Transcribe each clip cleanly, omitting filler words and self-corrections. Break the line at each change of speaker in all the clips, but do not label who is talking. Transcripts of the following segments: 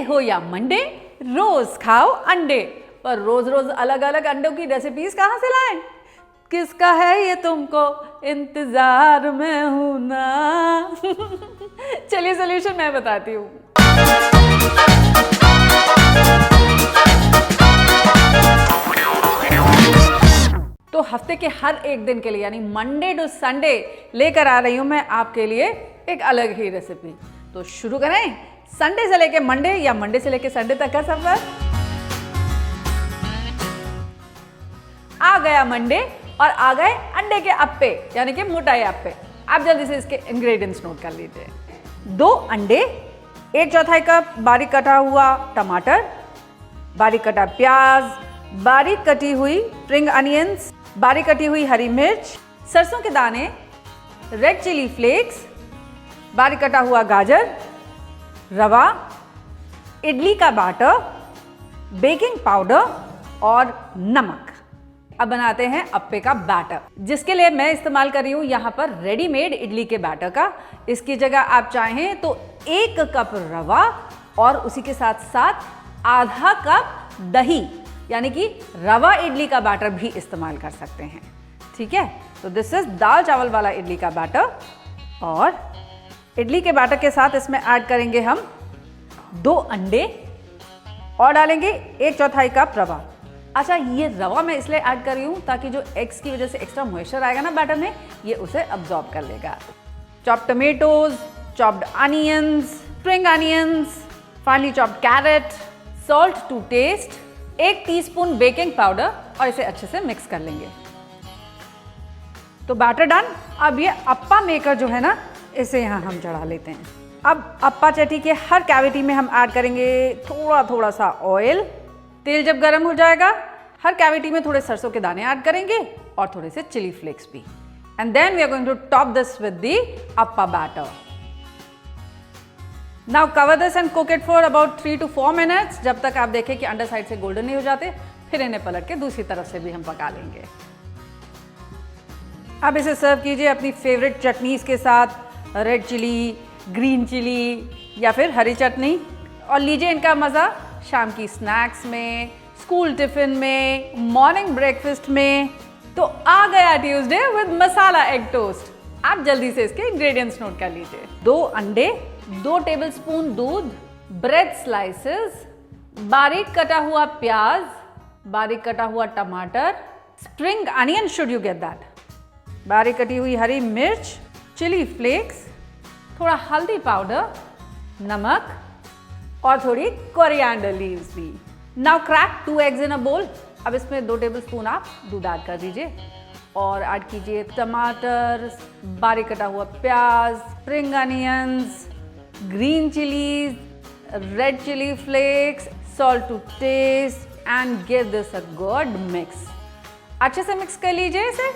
हो या मंडे, रोज खाओ अंडे। पर रोज रोज अलग अलग अंडों की रेसिपीज कहाँ से लाएं? किसका है ये तुमको इंतजार में हूं ना। चलिए सोल्यूशन मैं बताती हूँ। तो हफ्ते के हर एक दिन के लिए यानी मंडे टू संडे लेकर आ रही हूं मैं आपके लिए एक अलग ही रेसिपी। तो शुरू करें संडे से लेके मंडे या मंडे से लेके संडे तक का सफर। आ गया मंडे और आ गए अंडे के अप्पे यानी कि मोटाई अप्पे। आप जल्दी से इसके इंग्रेडिएंट्स नोट कर लीजिए। 2 अंडे, 1/4 कप बारीक कटा हुआ टमाटर, बारीक कटा प्याज, बारीक कटी हुई स्प्रिंग अनियंस, बारीक कटी हुई हरी मिर्च, सरसों के दाने, रेड चिली फ्लेक्स, बारीक कटा हुआ गाजर, रवा, इडली का बैटर, बेकिंग पाउडर और नमक। अब बनाते हैं अप्पे का बैटर, जिसके लिए मैं इस्तेमाल कर रही हूं यहां पर रेडीमेड इडली के बैटर का। इसकी जगह आप चाहें तो 1 कप रवा और उसी के साथ साथ आधा कप दही यानी कि रवा इडली का बैटर भी इस्तेमाल कर सकते हैं। ठीक है, तो दिस इज दाल चावल वाला इडली का बैटर। और इडली के बैटर के साथ इसमें ऐड करेंगे हम 2 अंडे और डालेंगे 1/4 कप रवा। अच्छा, ये रवा मैं इसलिए ऐड कर रही हूँ ताकि जो एग्स की वजह से एक्स्ट्रा मॉइस्चर आएगा ना बैटर में, ये उसे अब्सॉर्ब कर लेगा। Chopped tomatoes, chopped onions, spring onions, finally chopped carrot, salt to taste, 1 teaspoon baking powder और इसे अच्छे से मिक्स कर लेंगे। तो बैटर डन। अब ये अप्पा मेकर जो है ना, इसे यहाँ हम चढ़ा लेते हैं। अब अप्पा चटी के हर कैविटी में हम ऐड करेंगे थोड़ा थोड़ा सा ऑयल। तेल जब गर्म हो जाएगा, हर कैविटी में थोड़े सरसों के दाने ऐड करेंगे और थोड़े से चिली फ्लेक्स भी। And then we are going to top this with the appa batter. Now cover this and cook it for about 3 to 4 minutes, जब तक आप देखें कि अंडर साइड से गोल्डन नहीं हो जाते। फिर इन्हें पलट के दूसरी तरफ से भी हम पका लेंगे। अब इसे सर्व कीजिए अपनी फेवरेट चटनीज के साथ, रेड चिली, ग्रीन चिली या फिर हरी चटनी। और लीजिए इनका मज़ा शाम की स्नैक्स में, स्कूल टिफिन में, मॉर्निंग ब्रेकफास्ट में। तो आ गया Tuesday with masala egg toast. आप जल्दी से इसके इंग्रेडिएंट्स नोट कर लीजिए। 2 अंडे, 2 टेबलस्पून दूध, ब्रेड स्लाइसेस, बारीक कटा हुआ प्याज, बारीक कटा हुआ टमाटर, spring onion should you get that, बारीक कटी हुई हरी मिर्च, चिली फ्लेक्स, थोड़ा हल्दी पाउडर, नमक और थोड़ी कोरिएंडर लीव्स भी। नाउ क्रैक 2 eggs इन अ बोल। अब इसमें 2 टेबलस्पून आप दूध ऐड कर दीजिए और ऐड कीजिए टमाटर, बारीक कटा हुआ प्याज, spring onions, green chillies, red chilli flakes, salt to taste and give this a good mix. अच्छे से मिक्स कर लीजिए इसे।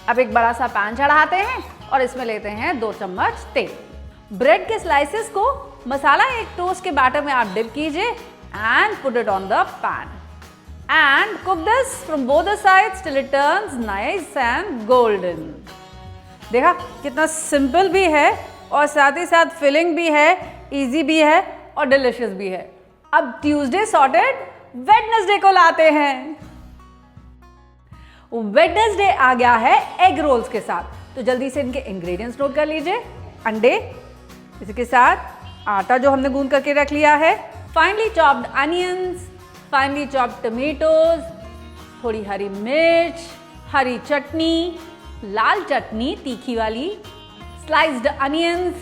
अब एक बड़ा सा पैन चढ़ाते हैं और इसमें लेते हैं 2 चम्मच तेल। ब्रेड के स्लाइसेस को मसाला एग टोस्ट के बैटर में आप डिप कीजिए and put it on the pan and cook this from both the sides till it turns nice and golden. देखा कितना सिंपल भी है और साथ ही साथ फिलिंग भी है, इजी भी है और डिलिशियस भी है। अब ट्यूसडे सॉर्टेड, वेडनेसडे को लाते हैं। वेडनेसडे आ गया है एग रोल्स के साथ, तो जल्दी से इनके इंग्रेडिएंट्स नोट कर लीजिए। अंडे, इसके साथ आटा जो हमने गूंद करके रख लिया है, finally chopped onions, finally chopped tomatoes, थोड़ी हरी मिर्च, हरी चटनी, लाल चटनी तीखी वाली, sliced onions,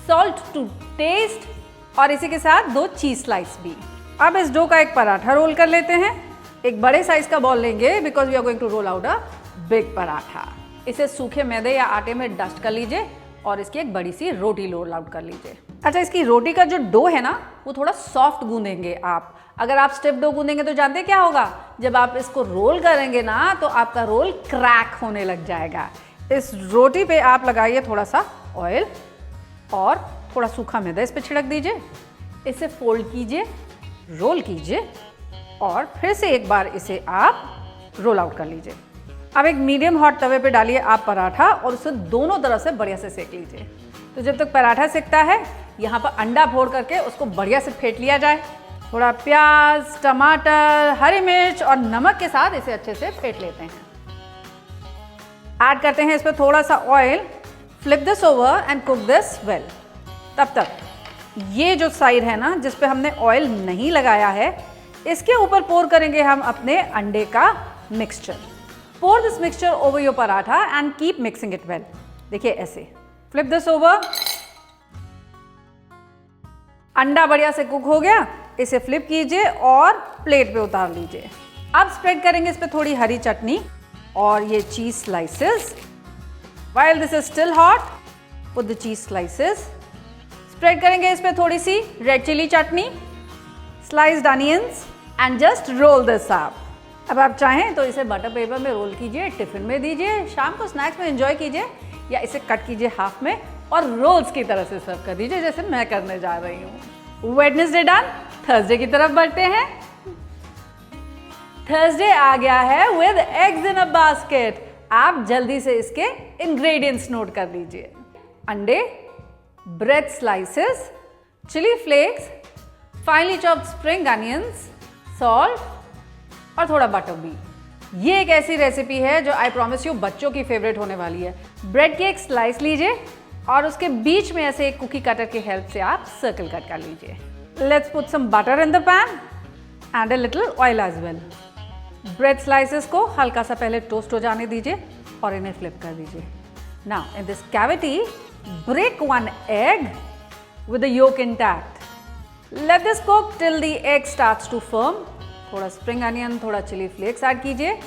salt to taste और इसी के साथ 2 चीज स्लाइस भी। अब इस डो का एक पराठा रोल कर लेते हैं। एक बड़े साइज का बॉल लेंगे because we are going to roll out a big paratha. इसे सूखे मैदे या आटे में डस्ट कर लीजिए और इसकी एक बड़ी सी रोटी रोल आउट कर लीजिए। अच्छा, इसकी रोटी का जो डो है ना, वो थोड़ा सॉफ्ट गूंदेंगे आप। अगर आप स्टिफ डो गूंदेंगे तो जानते क्या होगा, जब आप इसको रोल करेंगे ना तो आपका रोल क्रैक होने लग जाएगा। इस रोटी पे आप लगाइए थोड़ा सा ऑयल और थोड़ा सूखा मैदा इस पे छिड़क दीजिए। इसे फोल्ड कीजिए, रोल कीजिए और फिर से एक बार इसे आप रोल आउट कर लीजिए। अब एक मीडियम हॉट तवे पे डालिए आप पराठा और उसे दोनों तरफ से बढ़िया से सेक लीजिए। तो जब तक पराठा सेकता है, यहाँ पर अंडा फोड़ करके उसको बढ़िया से फेंट लिया जाए। थोड़ा प्याज, टमाटर, हरी मिर्च और नमक के साथ इसे अच्छे से फेंट लेते हैं। ऐड करते हैं इस पर थोड़ा सा oil. Flip this over and cook this well. तब तक ये जो साइड है ना जिस पे हमने ऑयल नहीं लगाया है, इसके ऊपर पोर करेंगे हम अपने अंडे का mixture. Pour this mixture over your paratha and keep mixing it well. देखिए ऐसे। Flip this over. अंडा बढ़िया से कुक हो गया, इसे फ्लिप कीजिए और प्लेट पे उतार लीजिए। अब स्प्रेड करेंगे इस पे थोड़ी हरी चटनी और ये cheese slices. While this is still hot, put the cheese slices. Spread करेंगे इस पे थोड़ी सी red chilli chutney, sliced onions and just roll this up. अब आप चाहें तो इसे बटर पेपर में रोल कीजिए, टिफिन में दीजिए, शाम को स्नैक्स में एंजॉय कीजिए, या इसे कट कीजिए हाफ में और रोल्स की तरह से सर्व कर दीजिए जैसे मैं करने जा रही हूँ। वेडनेसडे डन, थर्सडे की तरफ बढ़ते हैं। थर्सडे आ गया है with eggs in a basket. आप जल्दी से इसके इंग्रेडिएंट्स नोट कर लीजिए। अंडे, bread slices, chilli flakes, finally chopped spring onions, salt और थोड़ा बटर भी। ये एक ऐसी रेसिपी है जो आई प्रॉमिस यू बच्चों की फेवरेट होने वाली है। ब्रेड की एक स्लाइस लीजिए और उसके बीच में ऐसे एक कुकी कटर की हेल्प से आप सर्कल कट कर लीजिए। Let's put some butter in the pan and a little oil as well. Bread slices को हल्का सा पहले टोस्ट हो जाने दीजिए और इन्हें फ्लिप कर दीजिए। Now in this cavity break one egg with the yolk intact. Let this cook till the egg starts to firm. थोड़ा स्प्रिंग अनियन, थोड़ा चिली फ्लेक्स ऐड कीजिए,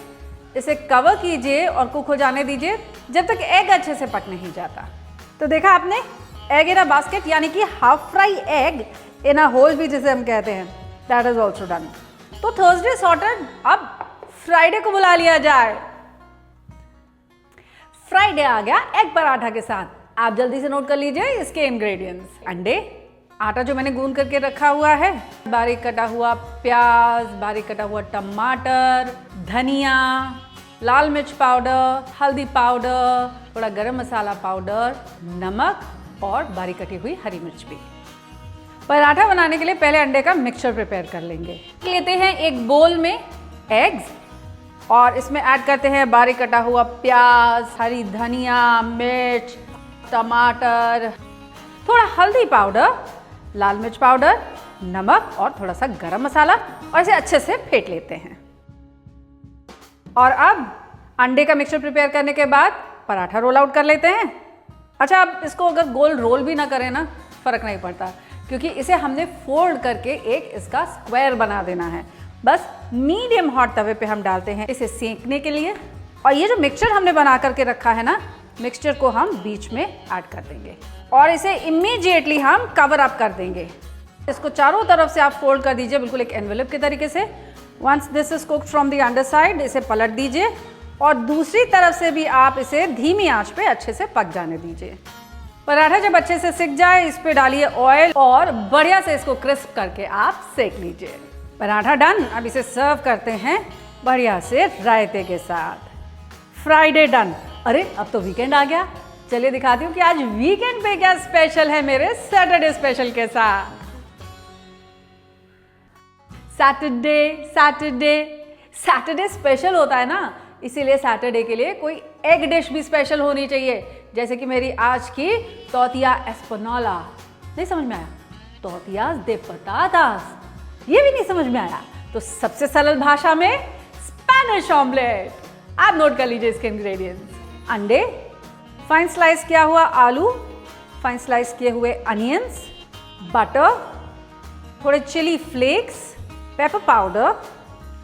इसे कवर कीजिए और कुक हो जाने दीजिए जब तक एग अच्छे से पक नहीं जाता। तो देखा आपने, एग इन अ बास्केट यानी कि half fry egg in a hole भी जिसे हम कहते हैं, दैट इज ऑल्सो डन। तो थर्सडे सॉर्टेड, अब फ्राइडे को बुला लिया जाए। फ्राइडे आ गया एग पराठा के साथ। आप जल्दी से नोट कर लीजिए इसके इंग्रेडिएंट्स। अंडे, आटा जो मैंने गूंद करके रखा हुआ है, बारीक कटा हुआ प्याज, बारीक कटा हुआ टमाटर, धनिया, लाल मिर्च पाउडर, हल्दी पाउडर, थोड़ा गरम मसाला पाउडर, नमक और बारीक कटी हुई हरी मिर्च भी। पराठा बनाने के लिए पहले अंडे का मिक्सचर प्रिपेयर कर लेंगे। लेते हैं एक बोल में एग्स और इसमें ऐड करते हैं बारीक कटा हुआ प्याज, हरी धनिया, मिर्च, टमाटर, थोड़ा हल्दी पाउडर, लाल मिर्च पाउडर, नमक और थोड़ा सा गरम मसाला और इसे अच्छे से फेंट लेते हैं। और अब अंडे का मिक्सचर प्रिपेयर करने के बाद पराठा रोल आउट कर लेते हैं। अच्छा, अब इसको अगर गोल रोल भी ना करें ना, फर्क नहीं पड़ता, क्योंकि इसे हमने फोल्ड करके एक इसका स्क्वायर बना देना है। बस मीडियम हॉट तवे पे हम डालते हैं इसे सेंकने के लिए। और ये जो मिक्सचर हमने बना करके रखा है ना, मिक्सचर को हम बीच में ऐड कर देंगे और इसे इमीडिएटली हम कवर अप कर देंगे। इसको चारों तरफ से आप फोल्ड कर दीजिए, बिल्कुल एक एनवेलप के तरीके से। Once this is cooked from the underside, इसे पलट दीजिए और दूसरी तरफ से भी आप इसे धीमी आंच पे अच्छे से पक जाने दीजिए। पराठा जब अच्छे से सिक जाए, इस पे डालिए ऑयल और बढ़िया से इसको क्रिस्प करके आप सेक लीजिए। पराठा डन। अब इसे सर्व करते हैं बढ़िया से रायते के साथ। Friday done. अरे अब तो वीकेंड आ गया, चलिए दिखाती हूँ कि आज वीकेंड पे क्या स्पेशल है मेरे सैटरडे स्पेशल के साथ। सैटरडे स्पेशल होता है ना, इसीलिए सैटरडे के लिए कोई एग डिश भी स्पेशल होनी चाहिए, जैसे कि मेरी आज की तोतिया एस्पनोला। नहीं समझ में आया? तोतियाज दे पतातास, ये भी नहीं समझ में आया? तो सबसे सरल भाषा में स्पेनिश ऑमलेट। आप नोट कर लीजिए इसके इंग्रेडिएंट्स। अंडे, फाइन स्लाइस किया हुआ आलू, फाइन स्लाइस किए हुए अनियंस, बटर, थोड़े chilli flakes, pepper powder,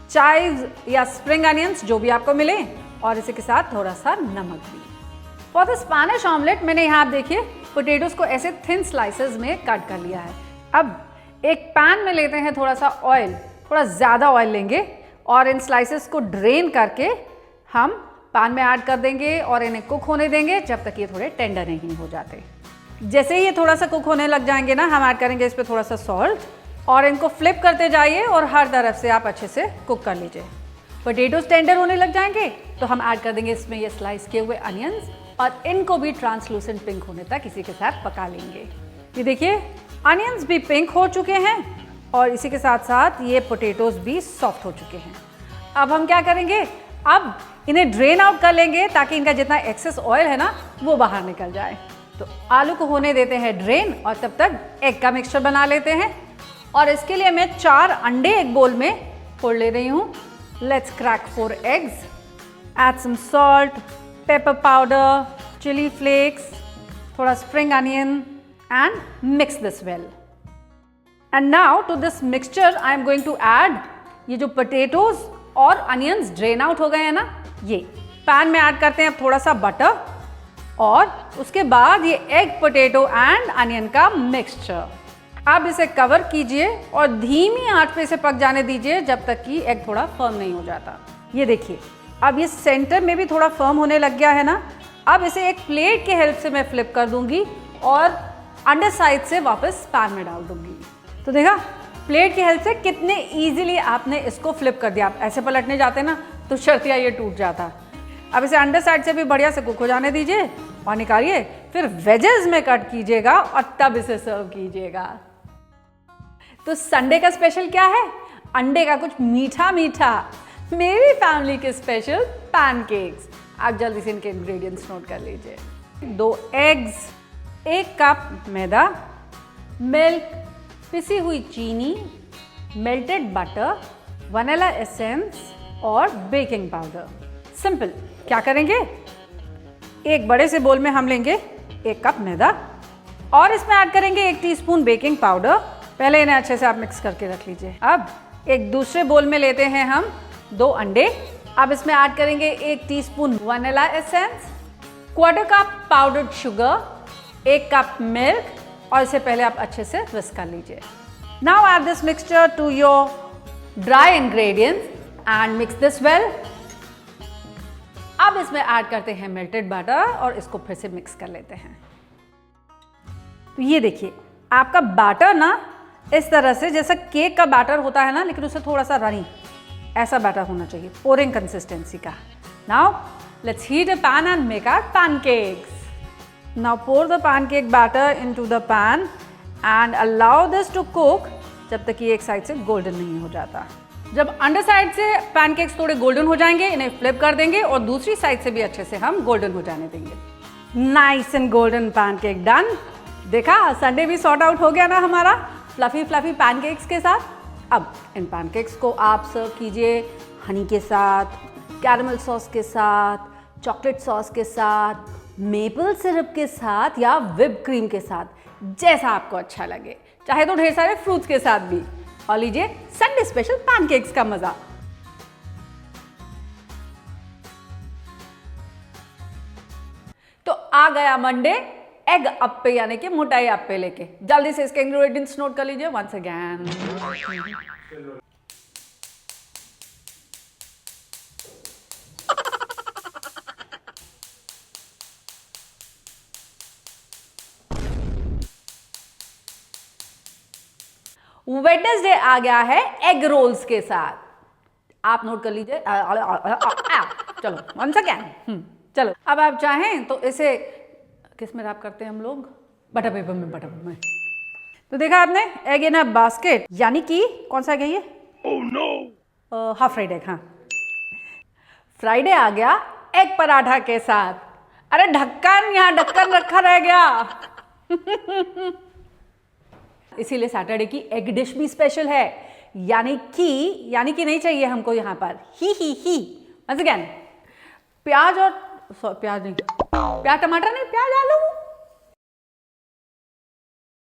chives या स्प्रिंग अनियंस जो भी आपको मिले, और इसी के साथ थोड़ा सा नमक भी। फॉर द स्पेनिश ऑमलेट मैंने यहाँ आप देखिए पोटैटोस को ऐसे थिन स्लाइसेस में कट कर लिया है। अब एक पैन में लेते हैं थोड़ा सा ऑयल, थोड़ा ज़्यादा ऑयल लेंगे और इन स्लाइसेस को ड्रेन करके हम पैन में ऐड कर देंगे और इन्हें कुक होने देंगे जब तक ये थोड़े टेंडर नहीं हो जाते। जैसे ही ये थोड़ा सा कुक होने लग जाएंगे ना, हम ऐड करेंगे इस पर थोड़ा सा सॉल्ट और इनको फ्लिप करते जाइए और हर तरफ से आप अच्छे से कुक कर लीजिए। पोटैटोस टेंडर होने लग जाएंगे तो हम ऐड कर देंगे इसमें ये स्लाइस किए हुए अनियंस और इनको भी ट्रांसलूसेंट पिंक होने तक इसी के साथ पका लेंगे। ये देखिए अनियंस भी पिंक हो चुके हैं और इसी के साथ साथ ये पोटैटोज भी सॉफ्ट हो चुके हैं। अब हम क्या करेंगे, अब इन्हें ड्रेन आउट कर लेंगे ताकि इनका जितना एक्सेस ऑयल है ना वो बाहर निकल जाए। तो आलू को होने देते हैं ड्रेन और तब तक एग का मिक्सचर बना लेते हैं। और इसके लिए मैं 4 अंडे एक बोल में फोड़ ले रही हूँ। Let's crack 4 eggs, add some salt, pepper powder, chili flakes, थोड़ा spring onion and mix this well. And now to this mixture I am going to add ये जो potatoes और onions drain out हो गए हैं ना, ये पैन में ऐड करते हैं अब थोड़ा सा बटर और उसके बाद ये एग पोटैटो एंड अनियन का मिक्सचर। आप इसे कवर कीजिए और धीमी आंच पे इसे पक जाने दीजिए जब तक कि एग थोड़ा फर्म नहीं हो जाता। ये देखिए अब ये सेंटर में भी थोड़ा फर्म होने लग गया है ना। अब इसे एक प्लेट के हेल्प से मैं फ्लिप कर दूंगी और अंडर साइड से वापस पैन में डाल दूंगी। तो देखा प्लेट की हेल्प से कितने इजीली आपने इसको फ्लिप कर दिया। आप ऐसे पलटने जाते ना तो शर्तिया ये टूट जाता। अब इसे अंडर साइड से भी बढ़िया से कुक हो जाने दीजिए और निकालिए, फिर वेजेस में कट कीजिएगा और तब इसे सर्व कीजिएगा। तो संडे का स्पेशल क्या है? अंडे का कुछ मीठा मीठा, मेरी फैमिली के स्पेशल पैनकेक्स। आप जल्दी से इनके इंग्रेडिएंट्स नोट कर लीजिए। 2 एग्स, 1 कप मैदा, मिल्क, पिसी हुई चीनी, मेल्टेड बटर, वनीला एसेंस और बेकिंग पाउडर। सिंपल। क्या करेंगे, एक बड़े से बोल में हम लेंगे 1 कप मैदा और इसमें ऐड करेंगे 1 टीस्पून बेकिंग पाउडर। पहले इन्हें अच्छे से आप मिक्स करके रख लीजिए। अब एक दूसरे बोल में लेते हैं हम 2 अंडे। अब इसमें ऐड करेंगे 1 teaspoon vanilla essence, 1/4 cup powdered sugar, 1 cup milk और इसे पहले आप अच्छे से विस्क कर लीजिए। Now add this mixture to your dry ingredients and mix this well. अब इसमें ऐड करते हैं मेल्टेड बटर और इसको फिर से मिक्स कर लेते हैं। तो ये देखिए आपका बैटर ना इस तरह से जैसा केक का बैटर होता है ना, लेकिन उससे थोड़ा सा रनी, ऐसा बैटर होना चाहिए, पोरिंग कंसिस्टेंसी का। Now let's heat a pan and make our pancakes. Now pour the pancake batter into the pan and allow this to cook जब तक ये एक साइड से गोल्डन नहीं हो जाता। जब अंडर साइड से पैनकेक्स थोड़े गोल्डन हो जाएंगे, इन्हें फ्लिप कर देंगे और दूसरी साइड से भी अच्छे से हम गोल्डन हो जाने देंगे। Nice and golden pancake done. देखा संडे भी सॉर्ट आउट हो गया ना हमारा फ्लफी फ्लफी पैनकेक्स के साथ। अब इन पैनकेक्स को आप सर्व कीजिए हनी के साथ, कैरमल सॉस के साथ, चॉकलेट सॉस के साथ, मेपल सिरप के साथ या व्हिप क्रीम के साथ, जैसा आपको अच्छा लगे, चाहे तो ढेर सारे फ्रूट्स के साथ भी। और लीजिए संडे स्पेशल पैनकेक्स का मजा। तो आ गया मंडे एग अप्पे यानी कि मोटाई अप्पे लेके। जल्दी से इसके इंग्रेडिएंट्स नोट कर लीजिए वंस अगेन। वेडनेसडे आ गया है एग रोल्स के साथ। आप नोट कर लीजिए। चलो वंस अगेन। चलो अब आप चाहें तो इसे किस में रैप करते हैं हम लोग? बटर पेपर में। बटर पेपर में। तो देखा आपने एग इन अ बास्केट, यानी कि कौन सा एग है ये? Oh no, half fried egg. हाँ, फ्राइडे आ गया एग पराठा के साथ। अरे ढक्कन, यहाँ ढक्कन रखा रह गया। इसीलिए सैटरडे की एग डिश भी स्पेशल है, यानी कि नहीं चाहिए हमको यहाँ पर ही वंस अगेन। प्याज और प्याज नहीं, प्याज टमाटर नहीं, प्याज आलू।